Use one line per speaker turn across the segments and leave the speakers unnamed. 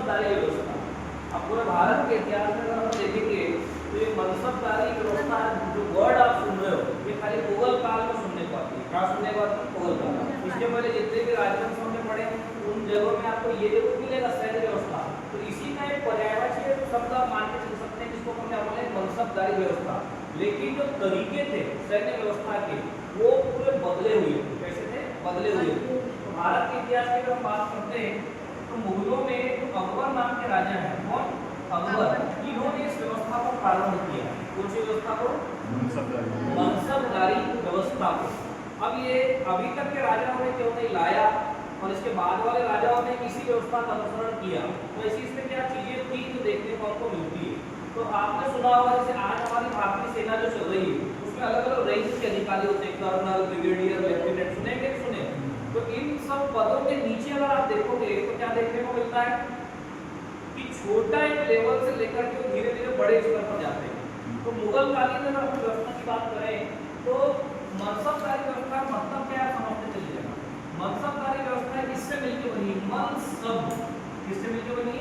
मनसबदारी व्यवस्था। अब पूरे भारत के इतिहास में अगर हम देखेंगे तो ये मनसबदारी व्यवस्था जो वर्ड आप सुन रहे हो ये खाली मुगल काल में सुनने को आती है। क्या सुनने को आती है? मुगल काल। इसके पहले जितने भी राजवंश हमने पढ़े उन जगहों में आपको ये जरूर मिलेगा सैन्य व्यवस्था। तो इसी का एक पर्यायवाची शब्द आप मान के चल सकते हैं जिसको हम क्या बोले मनसबदारी व्यवस्था। लेकिन जो तरीके थे सैन्य व्यवस्था के वो पूरे बदले हुए थे। कैसे थे? बदले हुए थे। तो भारत के इतिहास की अगर हम बात करते हैं तो मुगलों में जो अकबर नाम के राजा हैं, कौन? अकबर। इन्होंने इस व्यवस्था को प्रारंभ किया। कौन सी व्यवस्था को? मनसबदारी व्यवस्था को। अब ये अभी तक के राजाओं ने क्यों नहीं लाया और इसके बाद वाले राजाओं ने इसी व्यवस्था का अनुसरण किया। तो ऐसी इसमें क्या चीजें थी जो देखने को हमको मिलती है। तो आपने सुना होगा जैसे आज हमारी भारतीय सेना जो चल रही है उसमें अलग अलग रैंक के अधिकारी होते हैं, कर्नल, ब्रिगेडियर, लेफ्टिनेंट, सुने कि सुने? तो इन सब पदों के नीचे अगर आप देखोगे तो क्या देखने को मिलता है कि छोटा एक लेवल से लेकर के धीरे धीरे बड़े स्तर पर जाते हैं। तो मुगल कालीन में अगर हम व्यवस्था की बात करें तो मनसबदारी व्यवस्था का मतलब क्या है समझते चलिएगा। मनसबदारी व्यवस्था किससे मिलकर बनी? मनसब। किससे मिलकर बनी?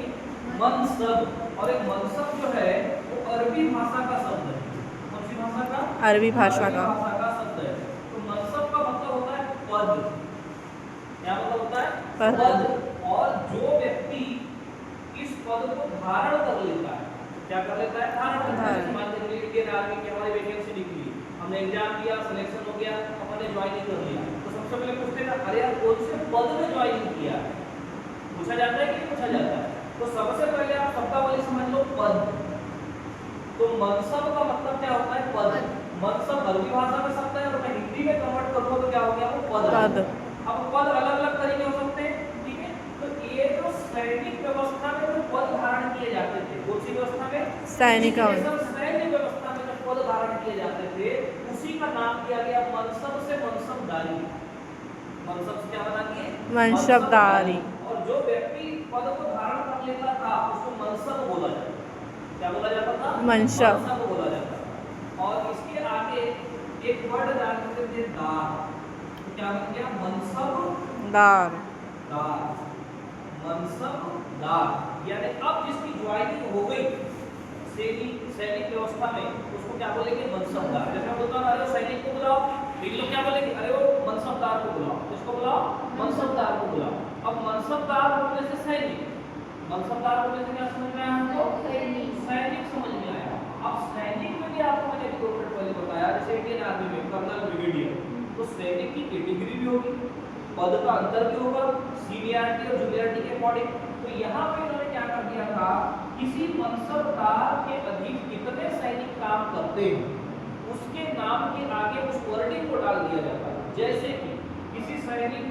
मनसब। और एक मनसब जो है वो अरबी भाषा का शब्द है। कौन सी भाषा का?
अरबी भाषा का
शब्द है। तो मनसब का मतलब होता है पद। क्या मतलब होता है?
पद।
और जो व्यक्ति इस पद को धारण कर लेता है, क्या कर लेता है? धारण करता है। मान लीजिए इंडियन आर्मी की हमारी वैकेंसी निकली, हमने एग्जाम दिया, सिलेक्शन हो गया, हमने ज्वाइनिंग कर लिया, तो सबसे पहले पूछते हैं अरे यार कौन से पद में ज्वाइनिंग किया? पूछा जाता है कि नहीं पूछा जाता है? तो सबसे पहले आप शब्दावली समझ लो पद। तो मनसब का मतलब क्या होता है? पद। मनसब अरबी भाषा में शब्द है और मैं हिंदी में कन्वर्ट करूंगा तो क्या हो गया? वो पद। अब पद अलग अलग तरीके हो सकते हैं, ठीक है? तो ये जो सैनिक व्यवस्था में जो पद धारण किए जाते थे, कौन सी व्यवस्था में?
सैनिक
सैन्य व्यवस्था में जो पद धारण किए जाते थे उसी का नाम दिया गया मनसब से मनसबदारी। मनसब से क्या बना दिए?
मनसबदारी।
और जो व्यक्ति पद को धारण कर लेता था उसको मनसब बोला जाता था। क्या बोला जाता था?
मनसब
बोला जाता था। और इसके आगे एक वर्ड डाल देते थे दार। तो क्या बन गया? मनसबदार। मनसबदार यानी अब जिसकी ज्वाइनिंग हो गई सैनिक व्यवस्था में उसको क्या बोलेंगे? मनसबदार। जैसे मैं बोलता हूं अरे सैनिक को बुलाओ, ये लोग क्या बोलेंगे? अरे वो मनसबदार को बुलाओ। किसको बुलाओ? मनसबदार को बुलाओ। अब मनसबदार बोलने से सैनिक, मनसबदार बोलने से क्या समझ में आया हमको? सैनिक समझ में आया। अब सैनिक में भी आपको मैंने दो मिनट पहले बताया जैसे इंडियन आर्मी में कर्नल, ब्रिगेडियर, तो सैनिक की कैटेगरी भी होगी, पद का अंतर भी होगा, सीनियरिटी और जूनियरिटी के अकॉर्डिंग। तो यहाँ पे उन्होंने क्या कर दिया था, किसी मनसबदार के अधीन कितने सैनिक काम करते हैं उसके नाम के आगे उस वर्डिंग को डाल दिया जाता है। जैसे कि किसी सैनिक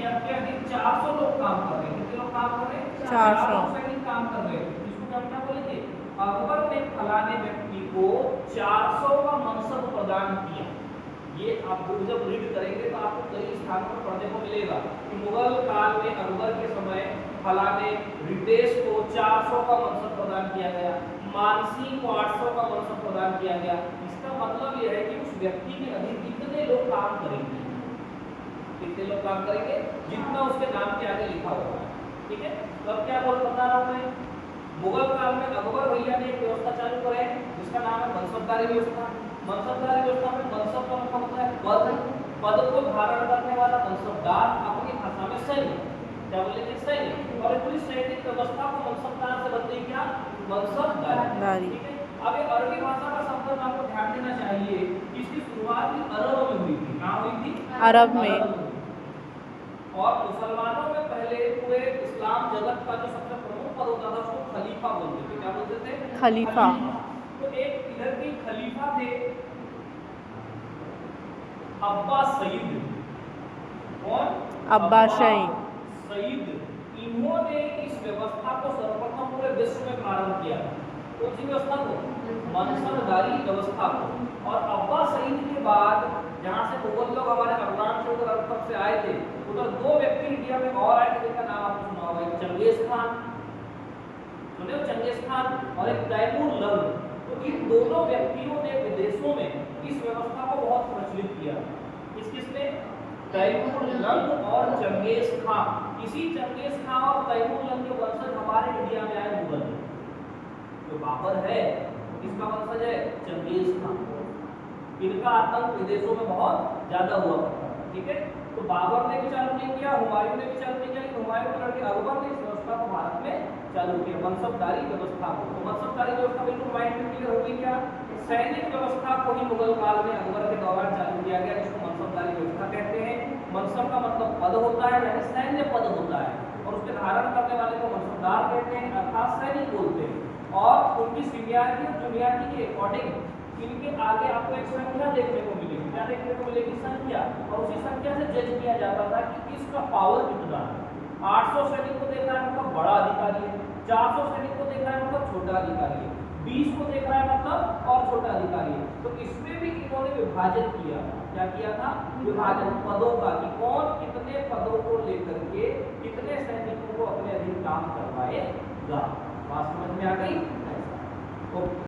या के अधीन 400 लोग काम कर रहे हैं। कितने लोग काम कर रहे हैं? 400 सैनिक काम कर रहे हैं। इसको क्या बोलेंगे? अकबर ने फलाने व्यक्ति को 400 का मनसब प्रदान किया। ये आप जब रीड करेंगे तो आपको कई स्थानों पर पढ़ने को मिलेगा कि मुगल काल में अकबर के समय फलाने रितेश को 400 का मनसब प्रदान किया गया, मानसी को 800 का मनसब प्रदान किया गया। इसका मतलब यह है कि उस व्यक्ति के अधीन कितने लोग काम करेंगे, कितने लोग काम करेंगे जितना उसके नाम के आगे लिखा होगा। ठीक है? तो अब क्या बोल बता रहा हूं मैं, मुगल काल में अकबर भैया ने एक व्यवस्था चालू करे जिसका नाम है मनसबदारी व्यवस्था। मनसबदारी व्यवस्था में मनसब का मतलब होता है पद। पद को धारण करने वाला मनसबदार, अपनी भाषा में सैनिक, क्या बोलेंगे? सैनिक। और पूरी सैनिक व्यवस्था को मनसबदार से बनती है क्या? मनसबदारी। ठीक है? अब ये अरबी भाषा का शब्द आपको ध्यान देना चाहिए, इसकी शुरुआत भी अरब में हुई थी। कहाँ हुई थी?
अरब में।
और मुसलमानों में पहले पूरे इस्लाम जगत का जो सबसे प्रमुख पद होता था उसको खलीफा बोलते थे। क्या बोलते थे?
खलीफा।
तो एक इधर के खलीफा थे अब्बास सईद। कौन?
अब्बास
सईद। इन्होंने इस व्यवस्था को सर्वप्रथम पूरे विश्व में प्रारंभ किया। कौन सी व्यवस्था को? मनसबदारी व्यवस्था को। और अब्बास सईद के बाद जहां से मुगल लोग हमारे अरुणाचल और अरब से आए थे उधर दो व्यक्ति इंडिया में और आए थे जिनका नाम आपने सुना होगा, एक चंगेज खान, सुने हो चंगेज खान, और एक तैमूर लंग। तो इन दोनों व्यक्तियों ने विदेशों में इस व्यवस्था को बहुत प्रचलित किया। किसने? तैमूर लंग और चंगेज खान। इसी चंगेज खान और तैमूर लंग के वंशज हमारे इंडिया में आए मुगल। जो बाबर है किसका वंशज है? Genghis Khan. इनका आतंक विदेशों में बहुत ज्यादा हुआ करता था, ठीक है। तो बाबर ने भी चालू नहीं किया, हुमायूं ने भी चालू नहीं किया, लेकिन हुमायूं के लड़के अकबर ने इस व्यवस्था को भारत में चालू किया, मनसबदारी व्यवस्था को। तो मनसबदारी व्यवस्था बिल्कुल माइंड में क्लियर हो गई क्या? सैनिक व्यवस्था को ही मुगल काल में अकबर के दौरान चालू किया गया, जिसको मनसबदारी व्यवस्था कहते हैं। मनसब का मतलब पद होता है, यानी सैन्य पद होता है, और उसके धारण करने वाले को मनसबदार कहते हैं, अर्थात सैनिक बोलते हैं। और उनकी सीनियरिटी और जूनियरिटी के अकॉर्डिंग इनके आगे आपको एक संख्या देखने को मिलेगी। क्या देखने को मिलेगी? संख्या। और उसी संख्या से जज किया जाता था कि इसका पावर कितना है। 800 सैनिक को देख रहा है मतलब बड़ा अधिकारी है, 400 सैनिक को देख रहा है मतलब छोटा अधिकारी है, 20 को देख रहा है मतलब और छोटा अधिकारी है। तो इसमें भी इन्होंने विभाजन किया। क्या किया था? विभाजन पदों का, कि कौन कितने पदों को लेकर के कितने सैनिकों को अपने अधीन काम करवाएगा। बात समझ में आ गई? ओके।